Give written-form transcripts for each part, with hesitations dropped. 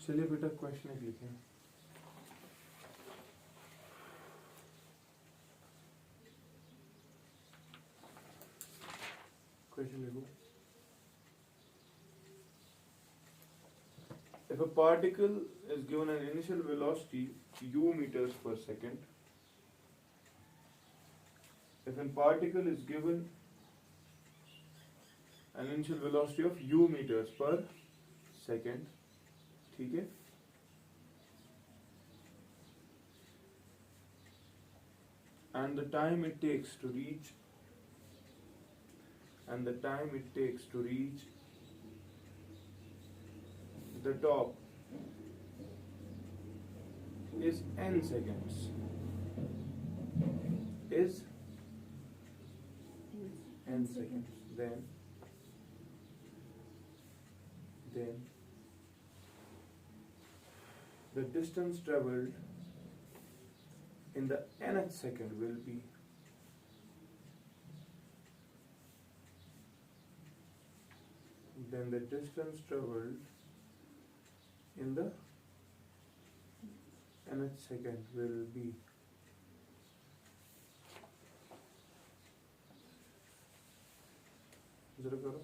चलिए बेटा क्वेश्चन एक लिखें। क्वेश्चन लिखो। If a particle is given an initial velocity u meters per second, if a particle is given an initial velocity of u meters per second, ठीक है, and the time it takes to reach the top is n seconds, then the distance traveled in the nth second will be then the distance traveled in the nth second will be जरा करो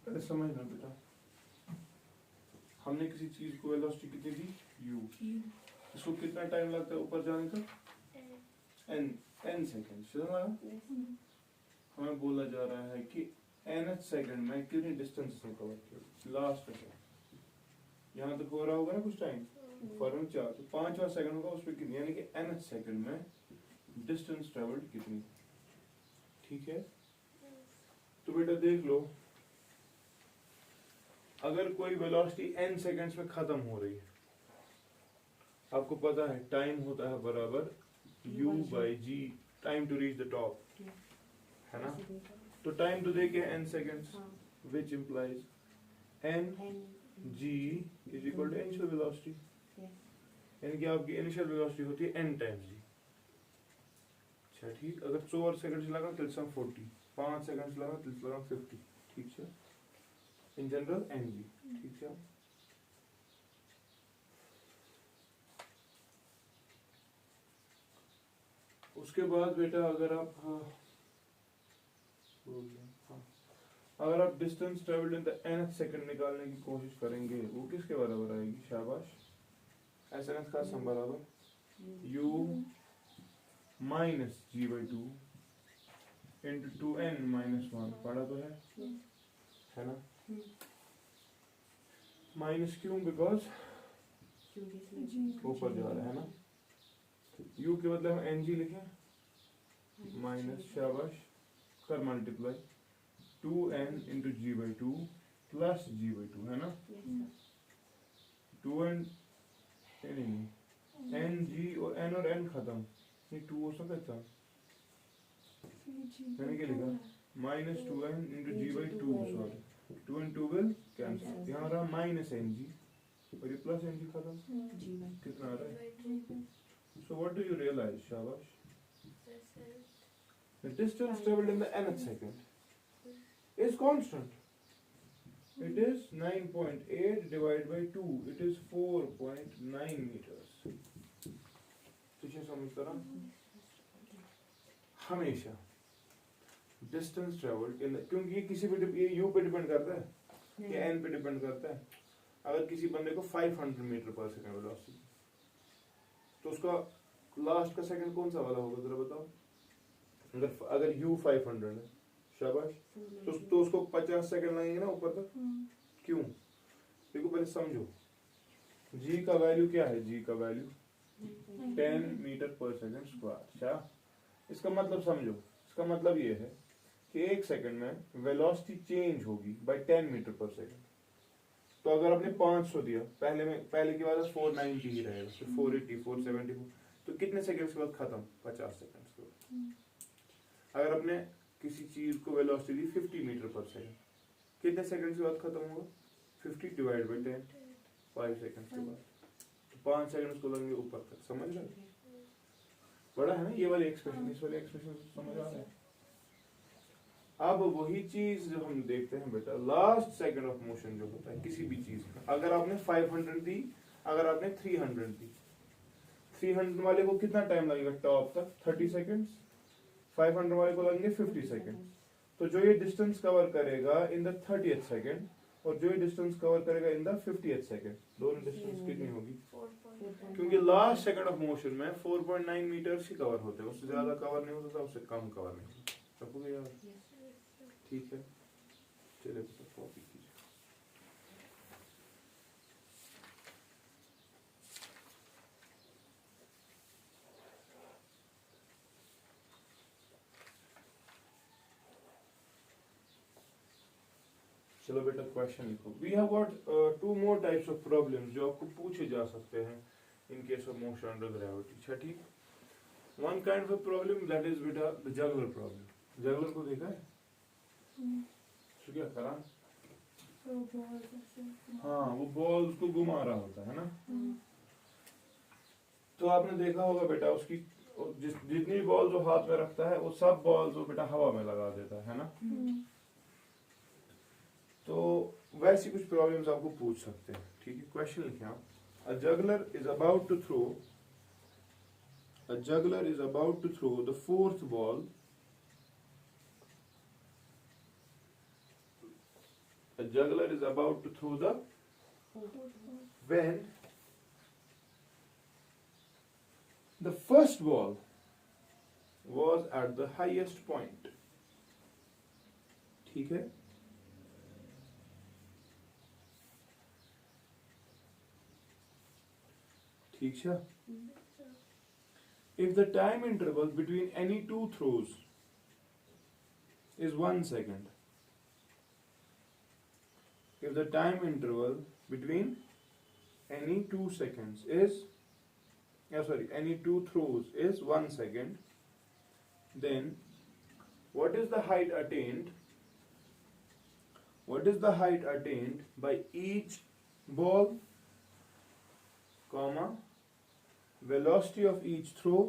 पहले समझना बेटा, हमने किसी चीज को velocity कितनी दी u, इसको कितना टाइम लगता है ऊपर जाने का n सेकंड, समझ लगा? हमें बोला जा रहा है कि nth सेकंड में कितनी डिस्टेंस से कवर किया, लास्ट सेकंड यहाँ तक हो रहा होगा ना कुछ टाइम, फॉरम 4 तो 5वां सेकंड होगा उस पर कितनी, यानी कि nth सेकंड में डिस्टेंस ट्रेवल्ड कितनी, ठीक है? तो बेटा देख लो, अगर कोई वेलोसिटी n सेकंड्स में खत्म हो रही है, आपको पता है टाइम होता है बराबर u by g, time to reach the top, है ना? तो टाइम तो देखे n seconds, which implies n g is equal to initial velocity, यानी कि आपकी इनिशियल वेलोसिटी होती है n टाइम्स g। अच्छा ठीक, अगर 4 सेकंड्स लगा तो 40, 5 सेकंड्स लगा तो 50, ठीक है? इन जनरल n g, ठीक है? उसके बाद बेटा अगर आप अगर आप distance travelled in the nth second निकालने की कोशिश करेंगे, वो किसके बराबर आएगी? शाबाश, एसएनएस का सम बराबर u minus g by 2 into 2n minus 1, पढ़ा तो है ना? माइनस क्यों? बिकॉज ऊपर जा रहा है ना, u के बदले हम ng लिखें, माइनस, शाबाश, कर multiply 2n into g by 2 plus g by 2, है ना? 2n नहीं, n g और n खत्म, ये 2 हो सकता था, मैंने क्या लिखा? Minus 2n into g by 2, sorry 2 and 2 will cancel, यहाँ रहा माइनस एन जी और ये प्लस एन जी खत्म, कितना आ रहा है? So what do you realize, Shabash? The distance traveled in the nth second is constant. It is 9.8 divided by 2. It is 4.9 meters. तुझे समझता रहा? हमेशा distance traveled in the, क्योंकि ये किसी पे ये u पे डिपेंड करता है, ये n पे डिपेंड करता है। अगर किसी बंदे को 500 मीटर पर सेकंड वेलोसिटी, तो उसका लास्ट का सेकंड कौन सा वाला होगा जरा बताओ? अगर u 500 है, शाबाश, तो उसको 50 सेकंड लगेंगे ना ऊपर तक। क्यों? देखो पहले समझो, g का वैल्यू क्या है? g का वैल्यू 10 मीटर पर सेकंड स्क्वायर। अच्छा, इसका मतलब समझो, इसका मतलब ये है कि एक सेकंड में वेलोसिटी चेंज होगी बाय 10 मीटर पर सेकंड। तो अगर आपने 500 दिया, पहले की बात 490 ही रहेगा, फिर 480, 474, तो कितने सेकंड्स के बाद खत्म? 50 सेकंड्स के बाद। अगर आपने किसी चीज को वेलोसिटी दी 50 मीटर पर सेकंड, कितने सेकंड्स के बाद खत्म होगा? 50 डिवाइड बाय 10, 5 सेकंड्स के बाद, तो 5 सेकंड्स को लगेंगे ऊपर तक। समझ रहे? बड़ा है ना ये वाली एक्सप्रेशन, इस वाले एक्सप्रेशन समझ आ रहा है? अब वही चीज जो हम देखते हैं बेटा, लास्ट सेकंड ऑफ मोशन जो होता है किसी भी चीज का, अगर आपने 500 दी, अगर आपने 300 दी, 300 वाले को कितना टाइम लगेगा टॉप तक? 30 सेकंड्स। 500 वाले को लगेंगे 50 सेकंड। तो जो ये डिस्टेंस कवर करेगा इन द 30th सेकंड, और जो ये डिस्टेंस कवर करेगा इन द 50th सेकंड, दोनों डिस्टेंस कितनी होगी? क्योंकि लास्ट सेकंड ऑफ मोशन में 4.9 मीटर्स ही कवर होते हैं, उससे ज्यादा कवर नहीं होता था, उससे कम कवर नहीं होता। सब हो गया? ठीक है, चलिए कॉपी कीजिए। चलो बेटा क्वेश्चन लिखो। We have got 2 more types of problems जो आपको पूछे जा सकते हैं in case of motion under gravity. छठी, one kind of problem that is बेटा द जगलर प्रॉब्लम। जगलर को देखा है? तो क्या करा? हाँ, वो बॉल्स को घुमा रहा होता है ना। तो आपने देखा होगा बेटा, उसकी जितनी बॉल जो हाथ में रखता है वो सब बॉल्स वो बेटा हवा में लगा देता है ना। तो वैसी कुछ प्रॉब्लम्स आपको पूछ सकते हैं। ठीक है, क्वेश्चन लिखें आप। A juggler is about to throw the fourth ball. A juggler is about to throw the when the first ball was at the highest point. ठीक है, ठीक है। If the time interval between any two throws is 1 second, if the time interval between any two throws is 1 second, then what is the height attained? What is the height attained by each ball, comma, velocity of each throw,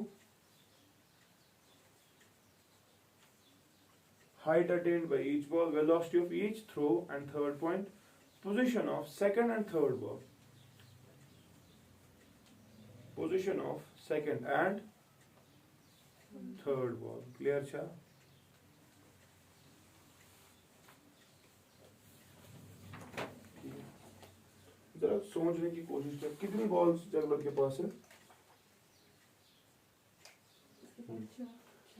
height attained by each ball, velocity of each throw, and third point, position of second and third ball. Position of second and third ball. Clear cha? जरा सोचने की कोशिश कर, कितनी balls juggler के पास है?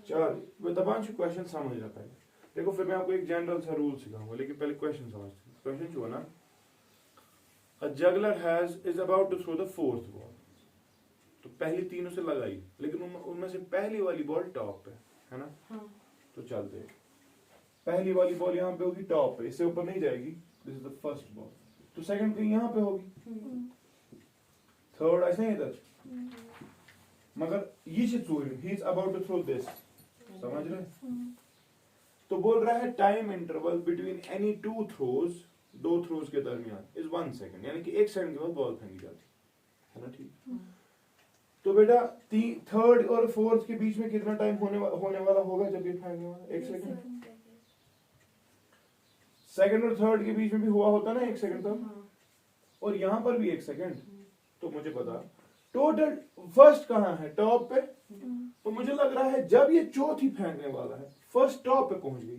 4। दबांशु question समझ रहा पहले। देखो फिर मैं आपको एक जनरल सा रूल सिखाऊंगा, लेकिन पहले क्वेश्चन समझते हैं। क्वेश्चन जो है ना, a juggler is about to throw the fourth ball. तो पहली तीनों से लगाई, लेकिन उनमें से पहली वाली बॉल टॉप पे है ना। हाँ। तो चलते हैं, पहली वाली बॉल यहाँ पे होगी टॉप पे, इससे ऊपर नहीं जाएगी। This is the first ball. तो सेकंड कहीं यहाँ पे होगी, थर्ड ऐसे ही इधर, मगर ये he is about to throw this, समझ रहे? तो बोल रहा है time interval between any two throws, दो थ्रोज के दरमियान इज 1 सेकंड, यानी कि 1 सेकंड के बाद बॉल फेंकी जाती है ना। ठीक। तो बेटा थर्ड और फोर्थ के बीच में कितना टाइम होने वाला होगा जब ये फेंकने वाला? 1 सेकंड। सेकंड और थर्ड के बीच में भी हुआ होता ना 1 सेकंड तक, और यहां पर भी 1 सेकंड। तो मुझे पता टोटल फर्स्ट कहां है? टॉप पे। तो मुझे लग रहा है जब ये चौथी फेंकने वाला है, फर्स्ट टॉप पे पहुंच गई,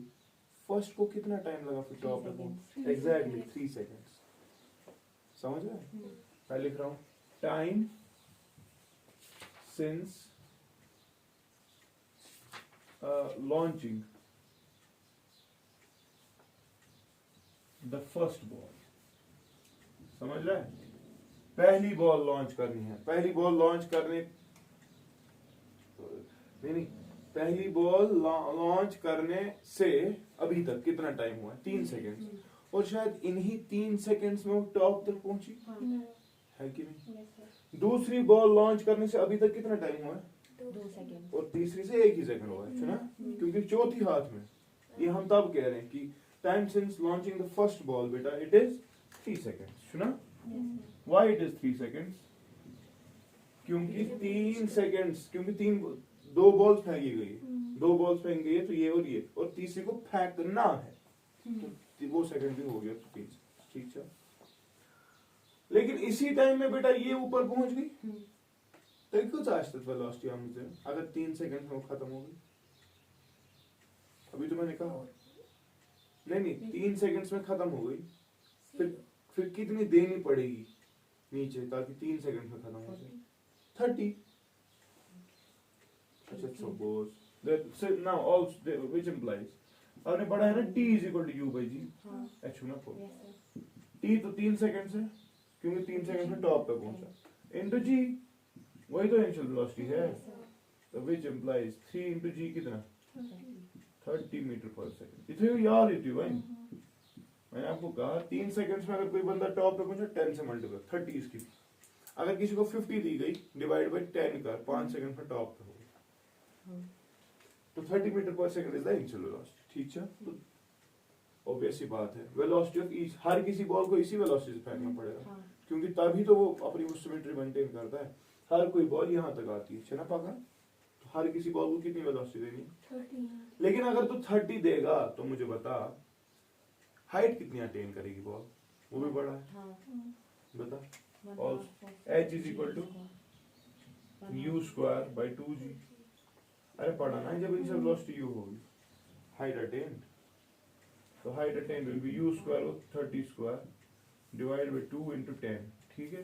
फर्स्ट को कितना टाइम लगा फिर टॉप पे पहुंच? Exactly 3 seconds. समझ रहे? पहले लिख रहा हूं, time since launching the first ball. समझ रहे? पहली बॉल लॉन्च करनी है, पहली बॉल लॉन्च करने नहीं, पहली बॉल लॉन्च करने से अभी तक कितना टाइम हुआ? 3 सेकेंड। और शायद इन्हीं 3 सेकेंड्स में वो टॉप तक पहुंची है कि नहीं? दूसरी बॉल लॉन्च करने से अभी तक कितना टाइम हुआ? 2 सेकेंड। और तीसरी से 1 ही सेकंड हुआ है ना, क्योंकि चौथी हाथ में। ये हम तब कह रहे हैं कि time since launching the first ball बेटा इट इज 3 सेकेंड्स, सुना? Why it is 3 seconds? क्योंकि 3 सेकेंड्स, क्योंकि 2 बॉल्स फेंकी गई, दो बॉल्स फेंक गई है तो ये और तीसरी को फेंकना है तो वो सेकंड भी हो गया तो 3 ठीक है। लेकिन इसी टाइम में बेटा ये ऊपर पहुंच गई तो कुछ आज वेलोसिटी मुझे अगर 3 सेकंड में खत्म हो गई। अभी तो मैंने कहा नहीं 3 सेकंड्स में खत्म हो गई फिर कितनी देनी पड़ेगी नीचे ताकि 3 सेकंड में खत्म हो जाए 30। अच्छा suppose that now also which implies आपने पढ़ा है ना t is equal to u by g h ना को t तो 3 सेकंड से क्योंकि 3 सेकंड में टॉप पे पहुंचा into g वही तो इनिशियल वेलोसिटी है तो which implies 3 into g कितना 30 मीटर पर सेकंड। इसे याद है भाई मैंने आपको कहा 3 सेकंड्स में अगर कोई बंदा टॉप पे पहुंचा 10 से मल्टीप्लाई 30 इसकी अगर किसी को 50 दी गई डिवाइड बाय 10 कर 5 सेकंड में टॉप पे हो तो 30 मीटर पर second is the initial velocity ठीक है। तो ऑब्वियस सी बात है वेलोसिटी ऑफ ईच हर किसी बॉल को इसी वेलोसिटी से फेंकना पड़ेगा क्योंकि तभी तो वो अपनी वो सिमेट्री मेंटेन करता है। हर कोई बॉल यहाँ तक आती है ना पागा तो हर किसी बॉल को कितनी वेलोसिटी देनी 30। लेकिन अगर तू 30 देगा तो मुझे बता हाइट कितनी अटेन करेगी बॉल वो भी बड़ा है बता और h is equal to u square by 2g। अरे पढ़ा ना जब इनिशियल वेलोसिटी u होगी हाइट अटेन तो height attain will be u square 30 square divide by 2 into 10 ठीक है।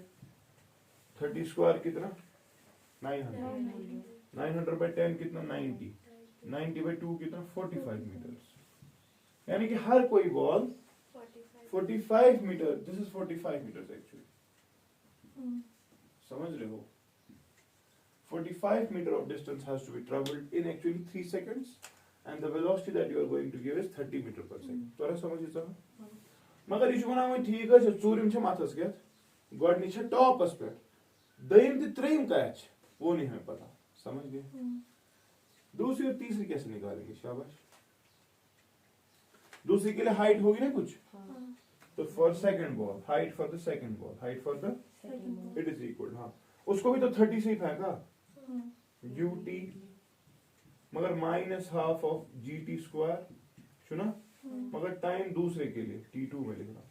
30 स्क्वायर कितना 900 बाय 10 कितना 90 बाय 2 कितना 45 मीटर्स यानी कि हर कोई ball 45 metre this is 45 metres actually समझ रहे हो 45 meter of distance has to be traveled in actually 3 seconds and the velocity that you are going to give is 30 meter per second। तोरा समझ इस मगर इशु बना में ठीक है चूरिम छ माथस गेत गॉडनी छ टॉपस पे दयम ते त्रेम का है वो नहीं हमें पता समझ गए। दूसरी और तीसरी कैसे निकालेंगे शाबाश। दूसरी के लिए हाइट होगी ना कुछ तो for second ball height for the second ball height for the it is equal हाँ उसको भी तो 30 से ही फेंका ut मगर minus half of gt square सुना मगर टाइम दूसरे के लिए t2 में लिखना।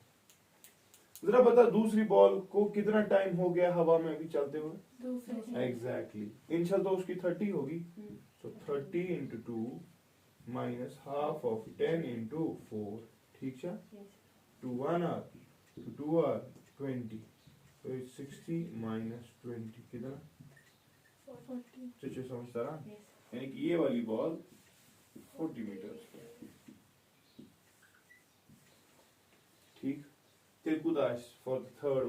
जरा बता दूसरी बॉल को कितना टाइम हो गया हवा में अभी चलते हुए एग्जैक्टली इनिशियल तो उसकी 30 होगी सो 30 into 2 minus half of 10 into 4 ठीक है to 1 hour to 2 hour 20 so it's 60 minus 20 कितना 40 समझता रहा यानी कि ये वाली बॉल 40 मीटर ठीक। त्रिकुदाश फॉर थर्ड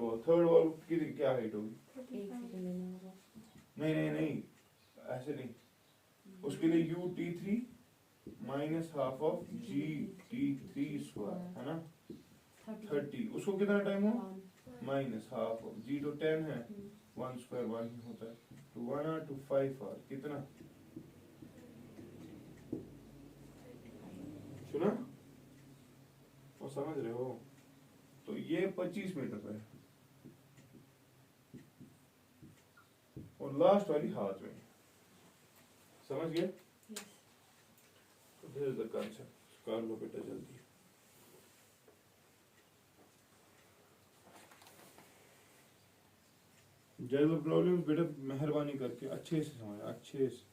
बॉल की क्या हाइट होगी नहीं ऐसे नहीं उसके लिए ut3 minus half of gt3 square है ना 30 उसको कितना टाइम हो माइनस हाफ ऑफ g तो 10 है 1 स्क्वायर 1 ही होता है तो 1 hour to 5 hour कितना सुना वो समझ रहे हो तो ये 25 मीटर पे है और लास्ट वाली हाथ में समझ गए तो दिस इज द कांसेप्ट कर लो बेटा जल्दी। जब प्रॉब्लम बेटा मेहरबानी करके अच्छे से समझ अच्छे से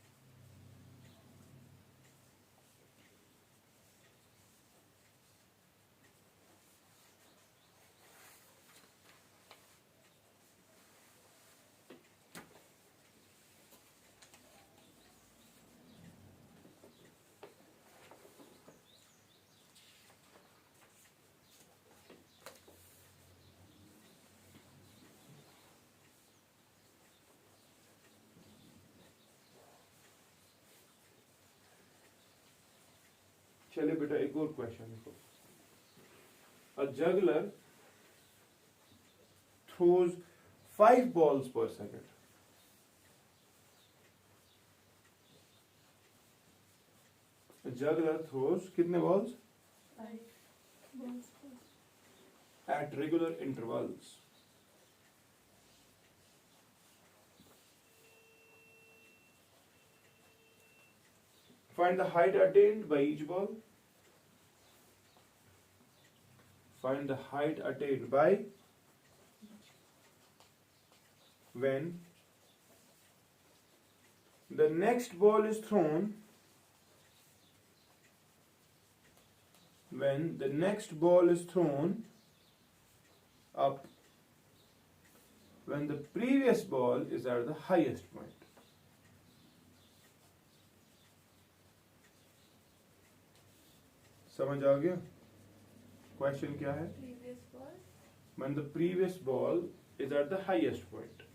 चलिए बेटा एक और क्वेश्चन देखो। A juggler throws 5 balls per second. A juggler throws कितने balls? 5 balls at regular intervals. Find the height attained by each ball. Find the height attained by when the next ball is thrown. When the next ball is thrown up, when the previous ball is at the highest point. समझ आ गया? Question क्या है? Previous ball. When the previous ball is at the highest point.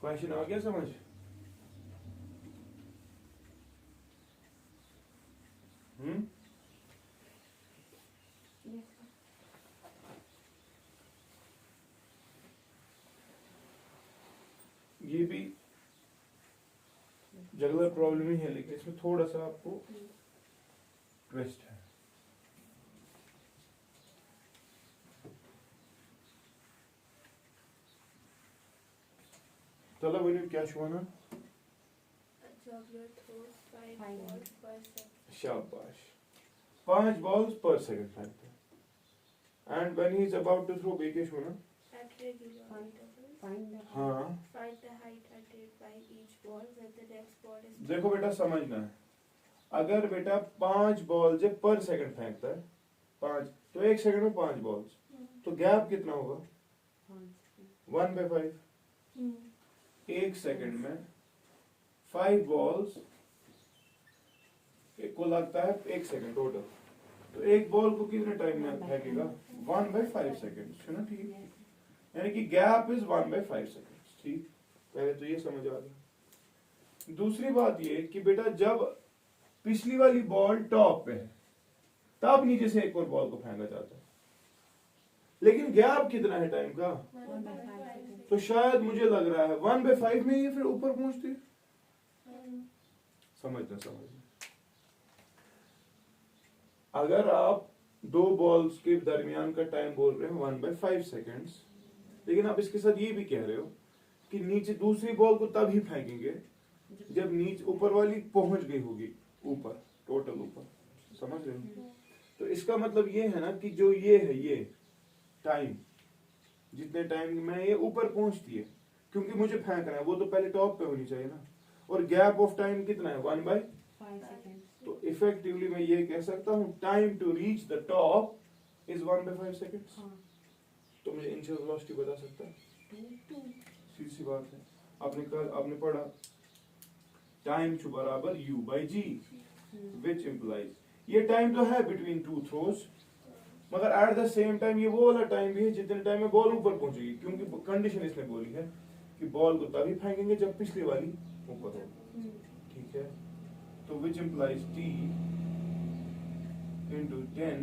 Question आ गया समझ? Yes, sir. ये भी juggler problem ही है, लेकिन इसमें थोड़ा सा आपको ट्विस्ट है. चलो बोलिए क्या शुआना? A juggler throws 5 Five. balls per second. शाबाश. 5 balls per second फेंकते हैं. And when he is about to throw, ये शुआना? At regular intervals. Find the हाँ. Find the height attained by each ball when the next ball is. देखो बेटा समझना है. अगर बेटा 5 बॉल जब पर सेकंड फेंकता है, 5 तो 1 सेकंड में 5 बॉल्स, तो गैप कितना होगा? 1/5. 1 सेकंड में 5 बॉल्स को लगता है 1 सेकंड टोटल, तो एक बॉल को कितने टाइम में फेंकेगा? 1/5 सेकंड. सुना ठीक? यानी कि गैप इज 1/5 सेकंड. ठीक, पहले तो ये समझ आ गया. दूसरी बात ये कि बेटा जब पिछली वाली बॉल टॉप पे है, तब नीचे से एक और बॉल को फेंका जाता है, लेकिन गैप कितना है टाइम का? 1/5. तो शायद मुझे लग रहा है 1/5 में ये फिर ऊपर पहुंचती है. समझना. अगर आप 2 बॉल्स के दरमियान का टाइम बोल रहे हैं 1/5 सेकेंड्स, लेकिन आप इसके साथ ये भी कह रहे हो कि नीचे दूसरी बॉल को तब ही फेंकेंगे जब नीचे ऊपर वाली पहुंच गई होगी ऊपर, टोटल ऊपर. समझ रहे हो? तो इसका मतलब ये है ना कि जो ये है ये टाइम, जितने टाइम में ये ऊपर पहुंचती है, क्योंकि मुझे फेंकना है, वो तो पहले टॉप पे होनी चाहिए ना, और गैप ऑफ टाइम कितना है? 1/5. 5 seconds. तो इफेक्टिवली मैं ये कह सकता हूँ time to reach the top is 1/5 seconds. हाँ. तो मुझे इनिशियल वेलोसिटी बता सकता है? 2. सीधी सी बात है. आपने पढ़ा टाइम टू बराबर u by g, which implies ये टाइम तो है बिटवीन 2 थ्रोज, मगर एट द सेम टाइम ये वो वाला टाइम भी है जितने टाइम में बॉल ऊपर पहुंचेगी, क्योंकि कंडीशन इसने बोली है कि बॉल को तभी फेंकेंगे जब पिछली वाली ऊपर होगी. ठीक है? तो which implies t into 10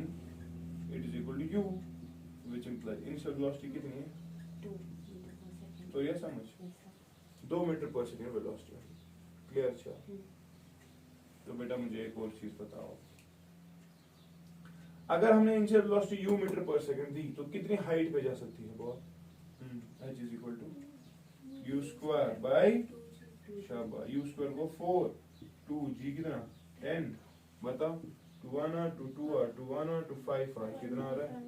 it is equal to u, which implies initial velocity कितनी है? 2 meters per second. तो ये समझ, Yes, sir. 2 मीटर पर सेकेंड वेलोसिटी. क्लियर? अच्छा, हम्म. तो बेटा मुझे एक और चीज बताओ, अगर हमने इनिशियल वेलोसिटी u मीटर पर सेकंड दी तो कितनी हाइट पे जा सकती है ball? h is equal to u square by, शाबाश, u स्क्वायर को 4, 2g कितना? 10. बताओ 2 आना 2 आ 2 आना 2 5 आ, कितना आ रहा है?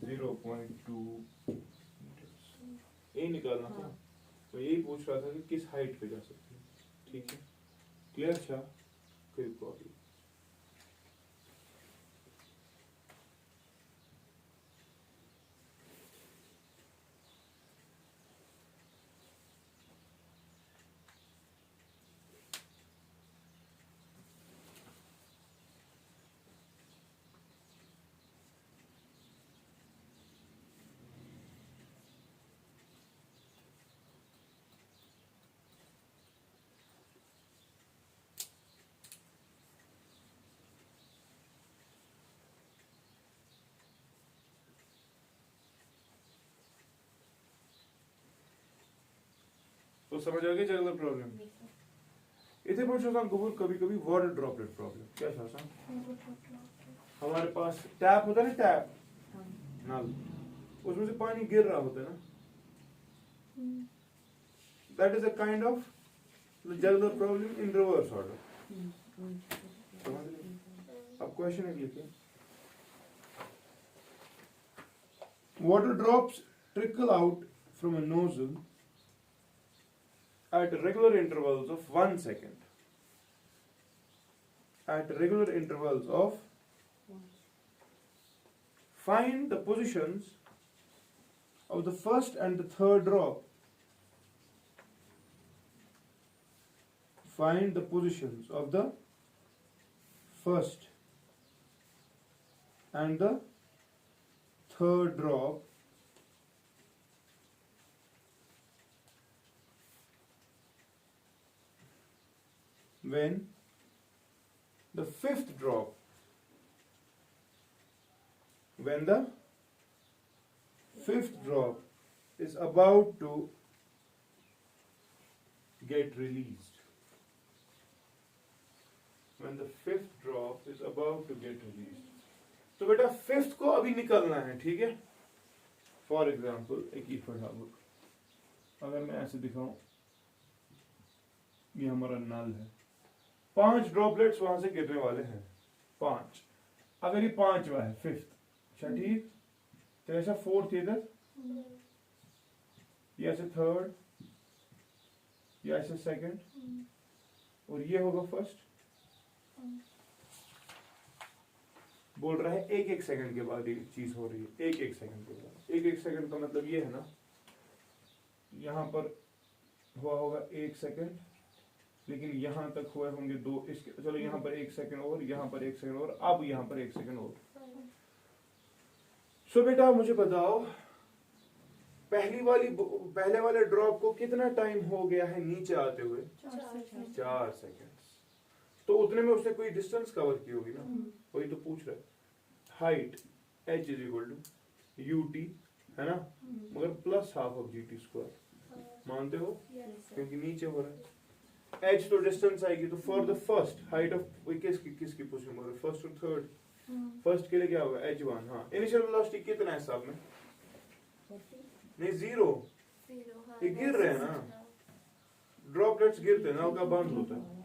0.2 मीटर्स. यही निकालना था. हाँ. तो यही पूछ रहा था कि किस हाइट पे जा सकती है. ठीक है? क्लियर? अच्छा, कोई प्रॉब्लम? तो समझ आ गया जगलर प्रॉब्लम? Yes, sir. इथे पण शासन गोबर कभी कभी वाटर ड्रॉपलेट प्रॉब्लम. क्या शासन? हमारे पास टैप होता है ना, टैप हाँ. नल, उसमें से पानी गिर रहा होता है ना, that is a kind of juggler problem in reverse order. समझ गए? अब क्वेश्चन एक लिखिए, water drops trickle out from a nozzle at regular intervals of 1 second. At regular intervals of, find the positions of the first and the third drop. Find the positions of the first and the third drop when the fifth drop, when the fifth drop is about to get released. When the fifth drop is about to get released. तो बेटा fifth को अभी निकलना है, ठीक है? For example एक ही फटाफट, अगर मैं ऐसे दिखाऊं, ये हमारा नल है, 5 ड्रॉपलेट्स वहां से गिरने वाले हैं, 5। अगर ये 5वां है, फिफ्थ, अच्छा ठीक, तो ऐसा फोर्थ इधर, ये ऐसे थर्ड, ये ऐसे सेकंड, और ये होगा फर्स्ट। बोल रहा है 1-1 सेकंड के बाद ये चीज हो रही है, 1-1 सेकंड के बाद। 1-1 सेकंड का मतलब ये है ना, यहां पर हुआ होगा 1 सेकंड, लेकिन यहां तक हुए होंगे 2, इसके चलो यहां पर 1 सेकंड और, यहां पर 1 सेकंड और, अब यहां पर 1 सेकंड और। सो बेटा मुझे बताओ, पहले वाले ड्रॉप को कितना टाइम हो गया है नीचे आते हुए? 4 सेकंड। तो उतने में उसने कोई डिस्टेंस कवर की होगी ना, वही तो पूछ रहा है। Height h is equal to ut, है ना, मगर प्लस हाफ ऑफ gt², मानते हो? क्योंकि नीचे हो रहा है। h तो डिस्टेंस आएगी, तो for the first height of किसकी पोजीशन बोल रहे, फर्स्ट और थर्ड। फर्स्ट के लिए क्या होगा, h1। हाँ, इनिशियल वेलोसिटी कितना है साहब में? नहीं, 0। ये गिर रहे हैं ना, ड्रॉपलेट्स गिरते हैं, नल का बंद होता है।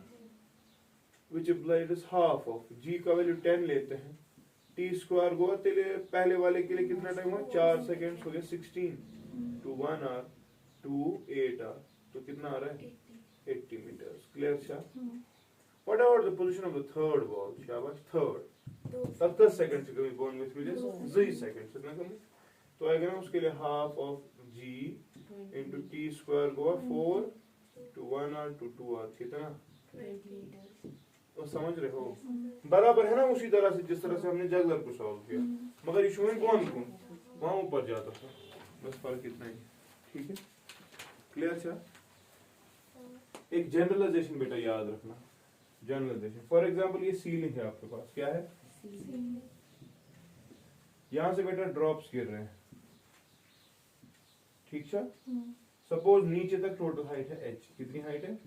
which implies is half of g का वैल्यू 10 लेते हैं, t² को पहले वाले के लिए कितना टाइम हुआ, 4 सेकेंड हो गया, 16 to 1 hour to 8 hour, तो कितना आ रहा है, 80 meters। क्लियर था? What about the position of the third ball? शाबाश, थर्ड 70 सेकंड से कभी बॉल में थ्रू 0 सेकंड से ना कमी, तो आएगा ना उसके लिए half of g into t² को 4 to 1 hour to 2 hour, कितना? 20 तो समझ रहे हो, बराबर है ना उसी तरह से जिस तरह से हमने जगलर को सॉल्व किया, मगर इशू में कौन वहां ऊपर जाता था, बस फर्क इतना ही, ठीक है? क्लियर था? एक जनरलाइजेशन बेटा याद रखना, जनरलाइजेशन। फॉर एग्जांपल ये सीलिंग है आपके पास, क्या है? यहां से बेटा ड्रॉप्स गिर रहे हैं, ठीक है? सपोज नीचे तक टोटल हाइट है h, कितनी हाइट है?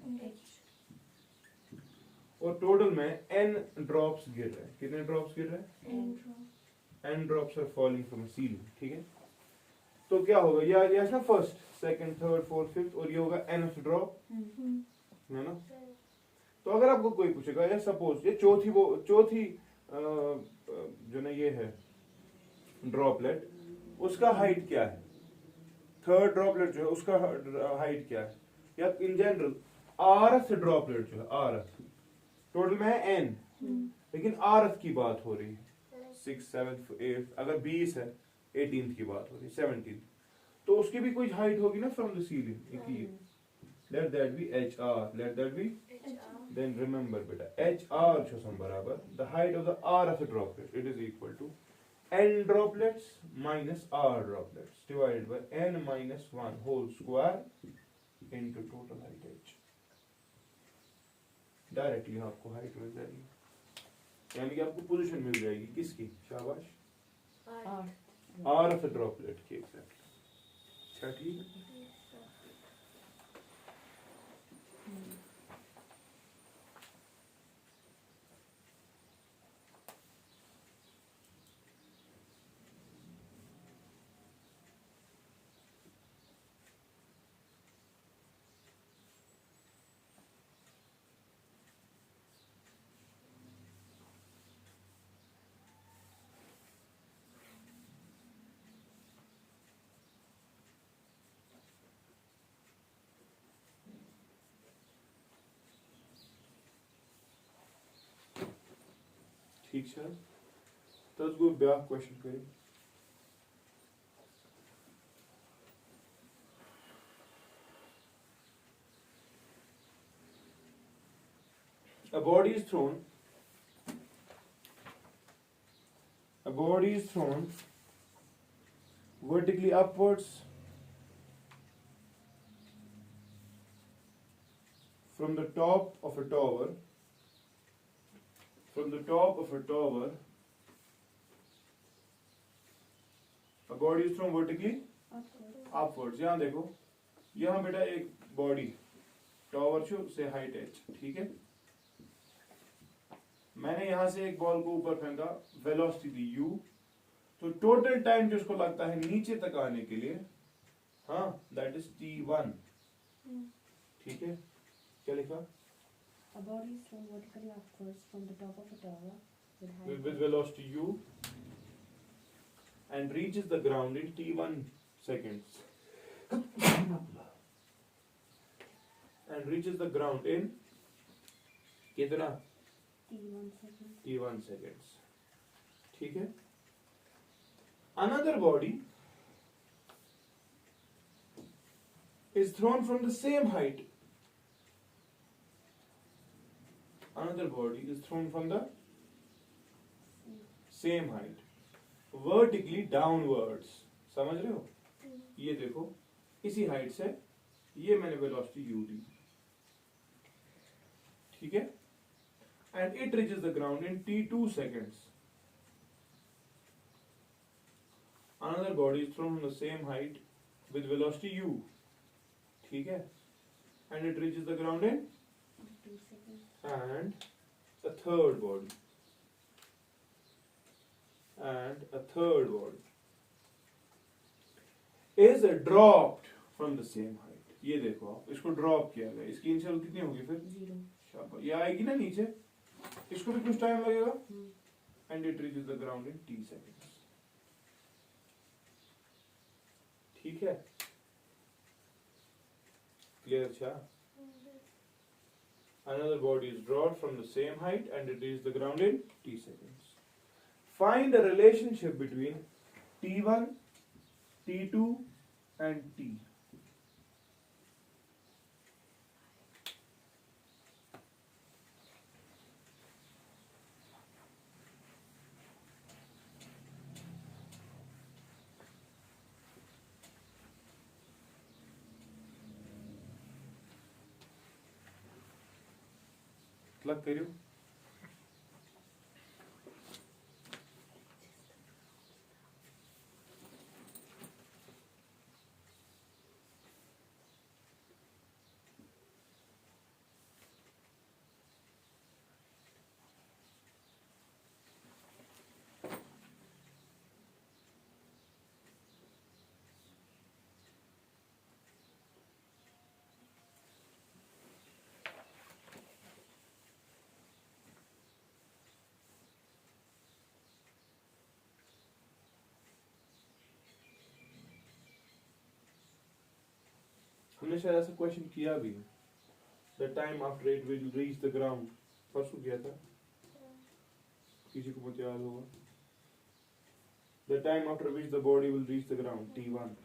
और टोटल में n ड्रॉप्स गिर रहे हैं, कितने ड्रॉप्स गिर रहे हैं? n drops are falling from ceiling, ठीक है? तो क्या होगा, ये ना first, second, third, fourth, fifth, और ये होगा nth ड्रॉप, है ना? तो अगर आपको कोई पूछेगा, या सपोज ये चौथी जो ना ये है ड्रॉपलेट, उसका हाइट क्या है? थर्ड ड्रॉपलेट जो है उसका हाइट क्या है? या इन जनरल rth ड्रॉपलेट जो है, rth टोटल में है n, लेकिन rth की बात हो रही है, 6, 7, 8, अगर 20 है 18th की बात हो रही है, 17th, तो उसकी भी कोई हाइट होगी ना from the ceiling. Let that be hr, let that be, then remember बेटा hr जो सम बराबर the height of the rth droplet, it is equal to n droplets minus r droplets divided by n minus 1 whole square into total height h। Directly आपको height मिल जाएगी, यानी कि आपको position मिल जाएगी किसकी? शाबाश, rth ड्रॉपलेट की, एग्जैक्टली। अच्छा ठीक है, ठीक छा तस गो ब्या क्वेश्चन करें a body is thrown vertically upwards from the top of a tower a body is thrown vertically upwards यहाँ देखो यहाँ बेटा एक बॉडी टॉवर छो से हाइट एच ठीक है मैंने यहाँ से एक बॉल को ऊपर फेंका वेलोसिटी दी u तो टोटल टाइम जिसको लगता है नीचे तक आने के लिए हाँ दैट इज t1 ठीक है क्या लिखा A body is thrown vertically upwards from the top of a tower with velocity u and reaches the ground in t1 seconds and reaches the ground in कितना t1 seconds ठीक है another body is thrown from the same height vertically downwards समझ रहे हो ये देखो इसी height से ये मैंने वेलोसिटी u दी ठीक है and it reaches the ground in t2 seconds another body is thrown from the same height with velocity u ठीक है and it reaches the ground in 2 seconds. and a third body is dropped from the same height ये देखो आप इसको drop किया गया इसकी initial कितनी होगी फिर 0. शाबाश ये आएगी ना नीचे इसको भी कुछ टाइम लगेगा and it reaches the ground in t seconds ठीक है क्लियर छा another body is dropped from the same height and it reaches the ground in t seconds find the relationship between t1 t2 and t लग करियो हमने शायद ऐसा question किया भी the time after it will reach the ground परसों किया था किसी को मुझे याद होगा the time after which the body will reach the ground t1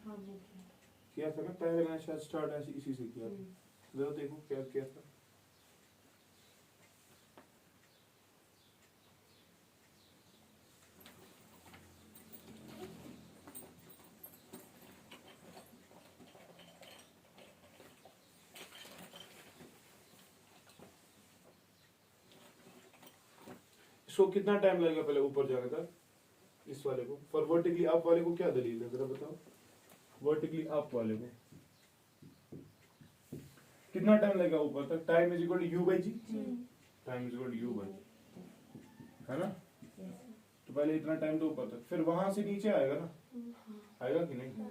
किया था ना पहले मैंने शायद स्टार्ट ऐसे इसी से किया था जरा देखो क्या किया था इसको कितना टाइम लगेगा पहले ऊपर जाने तक इस वाले को फॉर वर्टिकली अप वाले को क्या दलील है जरा बताओ वर्टिकली अप वाले को कितना टाइम लगेगा ऊपर तक time is equal to u by g time is equal to u by है ना तो पहले इतना टाइम तो ऊपर तक फिर वहां से नीचे आएगा ना आएगा कि नहीं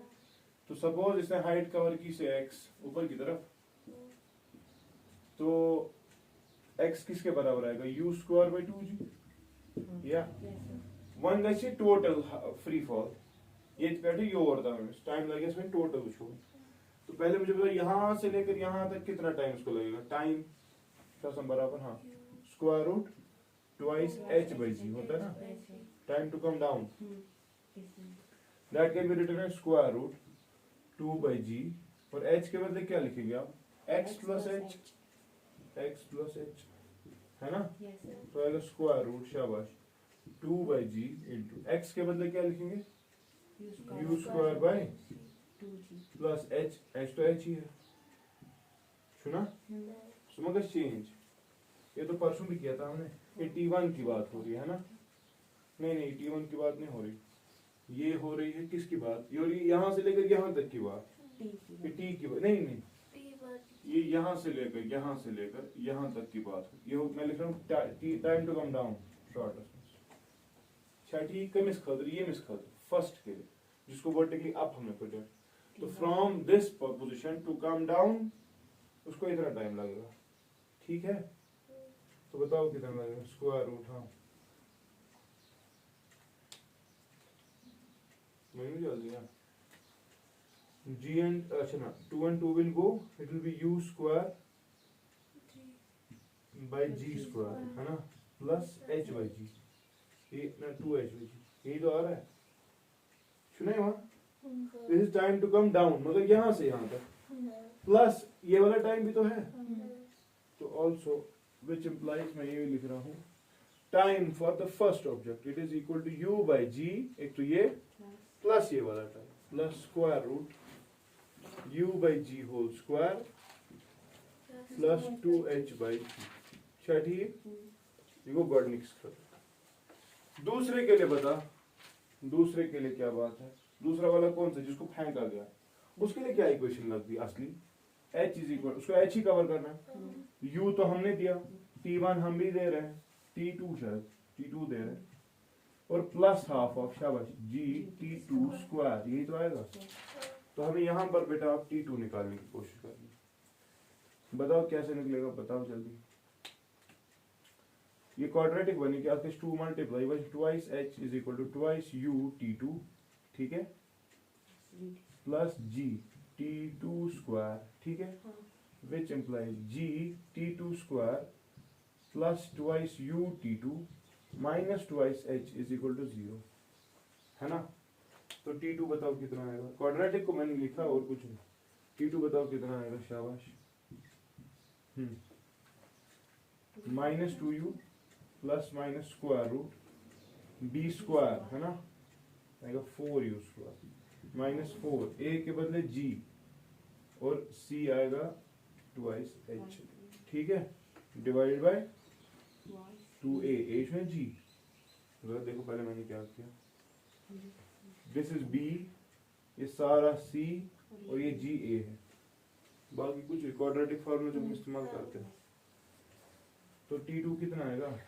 तो सपोज इसने हाइट कवर की से x ऊपर की तरफ तो x किसके बराबर आएगा u स्क्वायर बाई 2g या वन गई टोटल फ्री फॉल ये बैठे ये और टाइम लगेगा इसमें टोटल उसको तो पहले मुझे बताओ यहाँ से लेकर यहाँ तक कितना टाइम इसको लगेगा टाइम क्या बराबर हाँ square root twice h by g होता है ना, time to come down, Distance. That can be written as square root 2 by g, और h के बदले क्या लिखेंगे आप, x plus h, x plus h, है ना, Yes, sir. तो आएगा स्क्वायर रूट, शाबाश, 2 by g इंटू x के बदले क्या लिखेंगे, u square by 2g. Plus h तो h ही है, सुना, समझ चेंज, ये तो परसों भी किया था हमने, ये T1 की बात हो रही है ना, नहीं T1 की बात नहीं हो रही, ये हो रही है किसकी बात, ये हो रही है यहाँ से लेकर यहाँ तक की बात, ये T की बात नहीं, ये यहाँ से लेकर यहाँ तक की बात हो, ये मैं लिख रहा हूँ time to come down short, छठी कमिस खतर, ये मिस खतर फर्स्ट के लिए, जिसको वर्टिकली अप हमने प्रोजेक्ट, तो from this position to come down उसको इतना टाइम लगेगा, ठीक है, तो बताओ कितना लगेगा, स्क्वायर रूट, हाँ मैंने जल्दी यार, g and अच्छा ना 2 and 2 will go, it will be u square by g square, है ना, प्लस h by g, ये ना 2h by g, यही तो आ रहा है, सुना है वहाँ, this is time to come down, मगर यहाँ से यहाँ तक, प्लस ये वाला टाइम भी तो है, तो also which implies, मैं ये लिख रहा हूँ, time for the first object it is equal to u by g, एक तो ये प्लस ये वाला time, plus square root u by g whole square plus 2h by g, अच्छा ठीक, देखो गॉड मिक्स कर, दूसरे के लिए बता, दूसरे के लिए क्या बात है, दूसरा वाला कौन सा जिसको फेंका गया, उसके लिए क्या इक्वेशन लगती असली, h इज इक्वल, उसको h ही कवर करना है, u तो हमने दिया, t1 हम भी दे रहे हैं, t2 शायद t2 दे रहे हैं, और प्लस हाफ ऑफ शाबाश g t2 स्क्वायर, यही तो आएगा, तो हमें यहाँ पर बेटा आप t2 निकालने की कोशिश करनी, बताओ कैसे निकलेगा, बताओ जल्दी, ये क्वाड्रेटिक बनी क्या, 2 multiply by twice h is equal to twice u t2, ठीक है, प्लस g t2 स्क्वायर, ठीक है, which implies g t2 square plus twice u t2 minus twice h is equal to 0, है ना, तो t2 बताओ कितना आएगा, क्वाड्रेटिक को मैंने लिखा और कुछ नहीं, t2 बताओ कितना आएगा, शाबाश, minus 2u plus minus square root b square, है ना, आएगा 4u स्क्वायर माइनस 4, a के बदले g और c आएगा ट्वाइस h, ठीक है, डिवाइड बाय 2a, h में g, देखो पहले मैंने क्या किया, दिस इज b, ये सारा c और ये g a है, बाकी कुछ क्वाड्रेटिक फॉर्मूला जो हम इस्तेमाल करते हैं, तो t2 कितना आएगा,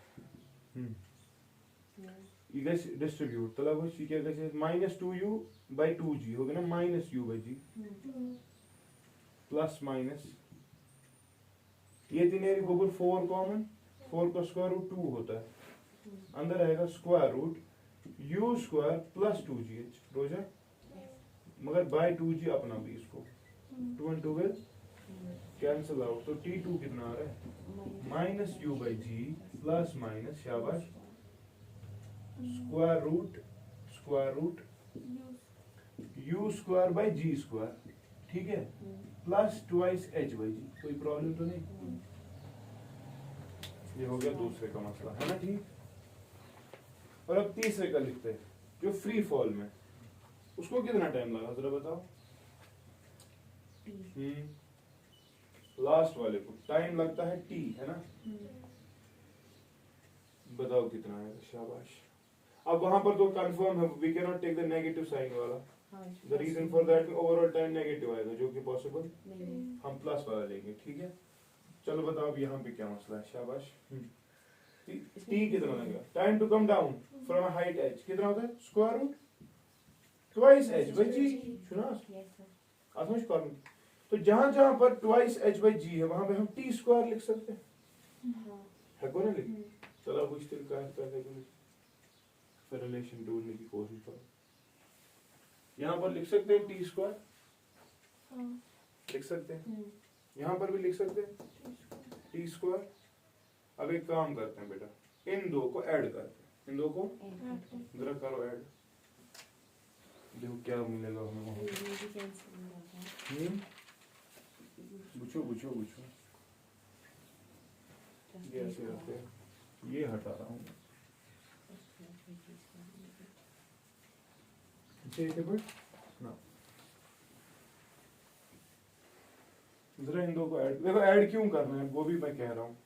इधर डिस्ट्रीब्यूट, मतलब वो क्या कैसे, माइनस 2u बाई 2g हो गया ना, minus u by g plus minus, ये तीन बबल 4 कॉमन, 4 का स्क्वायर रूट 2 होता है, अंदर आएगा square root u square plus 2gh, रोजा, मगर बाय 2g अपना भी, इसको 2 and 2 विल कैंसिल आउट, तो t2 कितना आ रहा है, minus u by g plus minus शाबाश square root u square by g square, ठीक है, plus twice h by g, कोई प्रॉब्लम तो नहीं, ये हो गया दूसरे का मसला, है ना, ठीक, और अब तीसरे का लिखते हैं, जो फ्री फॉल में, उसको कितना टाइम लगा जरा बताओ, लास्ट वाले को टाइम लगता है t, है ना, बताओ कितना है, शाबाश, अब वहां पर तो कंफर्म है, we can not take the negative sign वाला, the reason for that overall time negative आएगा, जो कि पॉसिबल, हम प्लस वाला लेंगे, ठीक है, चलो बताओ अब यहाँ पे क्या मसला है, शाबाश, t कितना लगेगा, time to come down from a height h कितना होता है, square root twice h by g, सुना, समझ पा रहे, तो जहां जहां पर ट्वाइस h बाई g है वहां पे हम t स्क्वायर लिख सकते हैं, है को ना लिख, चलो अब इस तरीके का करने के लिए फिर रिलेशन ढूंढने की कोशिश करो, यहाँ पर लिख सकते हैं टी स्क्वायर, लिख सकते हैं, यहाँ पर भी लिख सकते हैं टी स्क्वायर, अब एक काम करते हैं बेटा, इन दो को ऐड करते हैं, इन दो को And जरा करो ऐड, देखो क्या मिलेगा हमें वहाँ। ये भी cancel हो जाता है। बुझो बुझो बुझो, ये ऐसे रखते हैं, ये हटा रहा हूँ ना, जरा इन दो को ऐड, देखो ऐड क्यों करना है वो भी मैं कह रहा हूँ।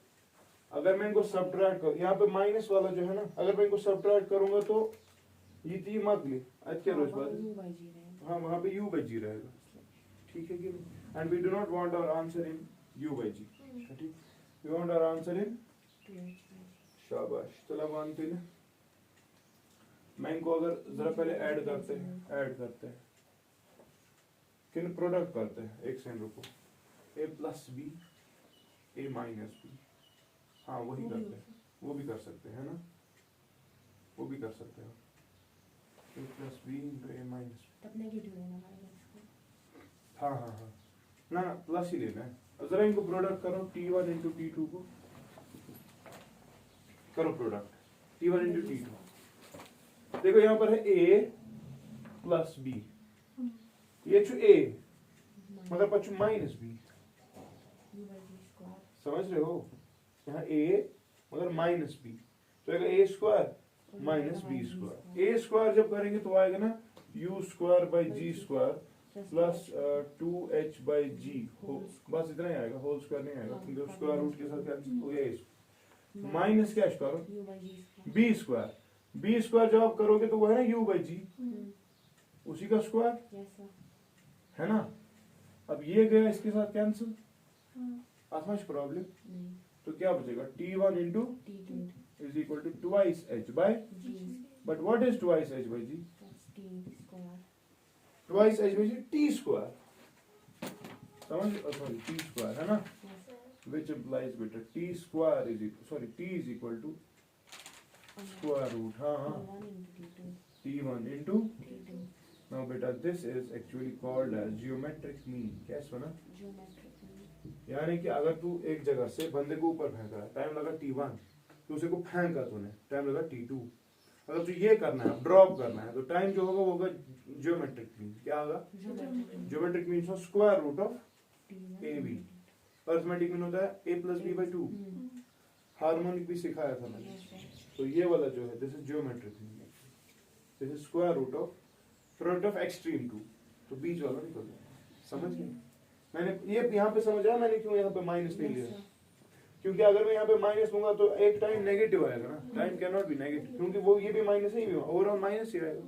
अगर मैं इनको सब्ट्रैक्ट करूँ, यहाँ पे माइनस वाला जो है ना, अगर मैं इनको सब्ट्रैक्ट करूंगा तो ये ती मत ले अच्छे रोज बात, हाँ वहाँ पे u by g रहेगा, ठीक है कि नहीं। And we do not want our answer in u by g, ठीक, we want our answer in, शाबाश। चलो मानते हैं, मैं इनको अगर जरा पहले ऐड करते हैं किन प्रोडक्ट करते हैं, एक सेकंड रुको, a plus b a minus b, हाँ वही करते हैं, वो भी कर सकते हैं ना, वो भी कर सकते हैं, a plus b into a minus, तब नेगेटिव लेना पड़ेगा इसको। हाँ हाँ हाँ, ना ना प्लस ही लेना है। तो जरा इनको प्रोडक्ट करो, t1 इंटू t2 को करो प्रोडक्ट, t1 इंटू t2, देखो यहाँ पर है a प्लस b, ये छु a मतलब पछु minus b, U by G square समझ रहे हो, यहाँ a मगर माइनस b, तो a square minus b square, a square जब करेंगे तो आएगा ना u square by g square plus 2h by g, बस इतना ही आएगा, होल स्क्वायर नहीं आएगा क्योंकि स्क्वायर रूट के साथ कैंसिल हो गया, माइनस क्या करो U by G square b square, b square जब आप करोगे तो वो है ना u बाई g, उसी का स्क्वायर yes sir है ना। अब ये गया इसके साथ कैंसिल, मच प्रॉब्लम, नहीं तो क्या बचेगा t1 into T2 is equal to twice h by, G but what is twice h by g? plus T square Twice h by g t square, समझ, sorry t square है ना, yes which implies बेटा t square is equal, sorry t is equal to square root, हाँ हाँ T1 t1 into T2 into, T2 now बेटा this is actually called as geometric mean, क्या सुना, geometric mean यानी कि अगर तू एक जगह से बंदे को ऊपर फेंका है, टाइम लगा t1, तो उसे को फेंका तूने, टाइम लगा t2, अगर तू ये करना है ड्रॉप करना है तो टाइम जो होगा वो होगा ज्योमेट्रिक मीन, क्या होगा geometric mean of square root of ab, arithmetic mean होता है a plus b by 2, harmonic भी सिखाया था मैंने, तो ये वाला जो है this is geometric mean, this is square root of product of extreme 2, तो बीच वाला निकल गया, समझ गए। मैंने ये यहाँ पे समझा मैंने क्यों यहाँ पे माइनस नहीं लिया, क्योंकि अगर मैं यहाँ पे माइनस लूंगा तो एक टाइम नेगेटिव आएगा ना, time can not be negative, क्योंकि वो ये भी माइनस ही होगा, ओवरऑल माइनस ही रहेगा।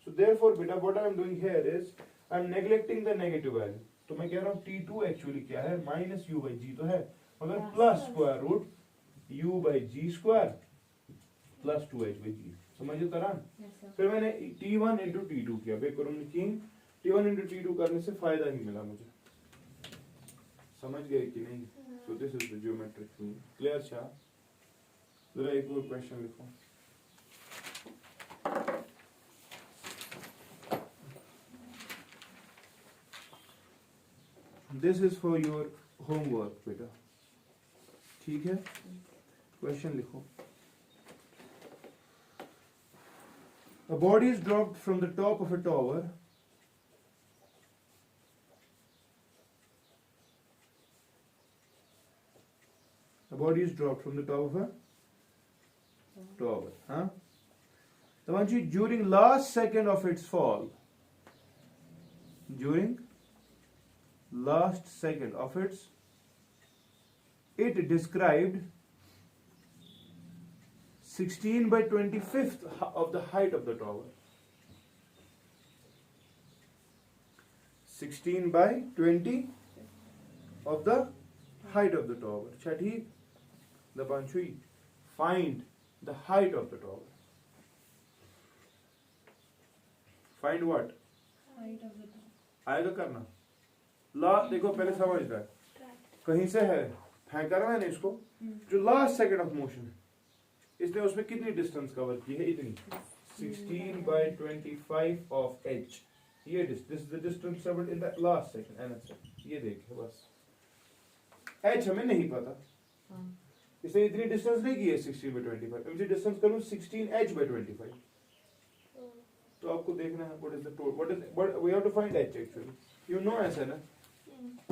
सो देयरफॉर बेटा what I am doing here is I am neglecting the negative value, तो मैं कह रहा हूँ t2 एक्चुअली क्या है, माइनस u बाई g तो है, मगर plus square root u by g square plus 2h by g, समझे तरह। फिर मैंने t1 इंटू t2 किया, बेकरूम t1 इंटू t2 करने से फायदा ही मिला मुझे, समझ गए कि नहीं। So this is the geometric mean. Clear Shah? जरा एक और क्वेश्चन लिखो। This is for your homework बेटा, ठीक है, क्वेश्चन लिखो। A body is dropped from the top of a tower. A body is dropped from the top of a tower. Huh? Tamanchi, during last second of its fall, during last second of its, it described 16 by 25th of the height of the tower. 16 by 20 of the height of the tower. Chhathi, the Banshui, find the height of the tower. Find what? height of the tower आएगा करना। ला देखो पहले समझ रहा है, कहीं से है फेंका रहा है ना इसको, जो लास्ट सेकंड ऑफ मोशन इसने उसमें कितनी डिस्टेंस कवर की है, इतनी 16 by 25 of h, ये this is the distance covered in the last second, ये देखे बस, h हमें नहीं पता, इसने इतनी डिस्टेंस नहीं की है 16 by 25, मुझे डिस्टेंस करूँ 16h by 25, तो आपको देखना है what is the total, what we have to find h actually, you know ऐसा ना,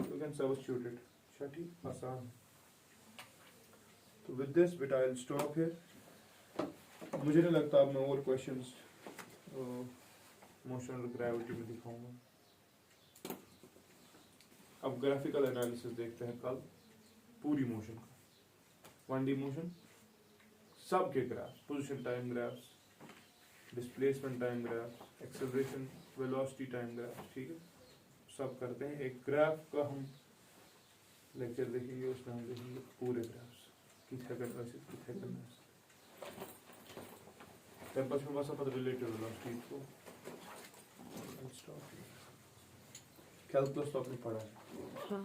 you can substitute it, अच्छा ठीक आसान। तो with this bit I'll stop here, मुझे नहीं लगता अब मैं और questions मोशन और ग्रेविटी में दिखाऊंगा। अब ग्राफिकल एनालिसिस देखते हैं कल पूरी मोशन का, 1D मोशन सब के graphs, position time graphs, displacement time graphs, acceleration velocity time graphs, ठीक है, सब करते हैं। एक ग्राफ का हम लेक्चर देखेंगे, उसमें हम देखेंगे पूरे ग्राफ्स कितना करना है, कितना करना है। कैंपस में बस अपन रिलेटेड वेलोसिटी को कैलकुलस तो आपने पढ़ा है। हाँ।